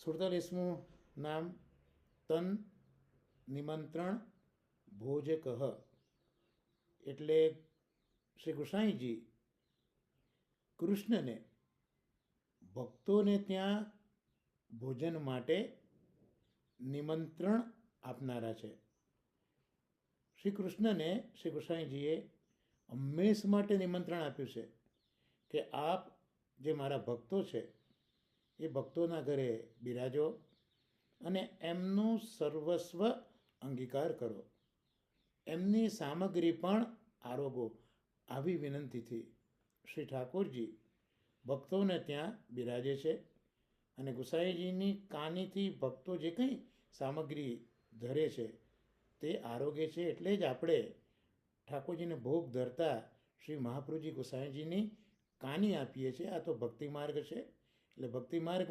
47મું નામ તન નિમંત્રણ ભોજકઃ, એટલે શ્રી ગુસાઈજી કૃષ્ણને ભક્તોને ત્યાં ભોજન માટે નિમંત્રણ આપનારા છે. શ્રી કૃષ્ણને શ્રી ગુસાઈજીએ હંમેશ માટે નિમંત્રણ આપ્યું છે કે આપ જે મારા ભક્તો છે એ ભક્તોના ઘરે બિરાજો અને એમનું સર્વસ્વ અંગીકાર કરો, એમની સામગ્રી પણ આરોગો. આવી વિનંતીથી શ્રી ઠાકોરજી ભક્તોને ત્યાં બિરાજે છે અને ગુસાઈજીની કાનીથી ભક્તો જે કંઈ સામગ્રી ધરે છે તે આરોગે છે. એટલે જ આપણે ઠાકોરજીને ભોગ ધરતા શ્રી મહાપ્રભુજી ગુસાઈજીની કાની આપીએ છીએ. આ તો ભક્તિ માર્ગ છે. એટલે ભક્તિ માર્ગ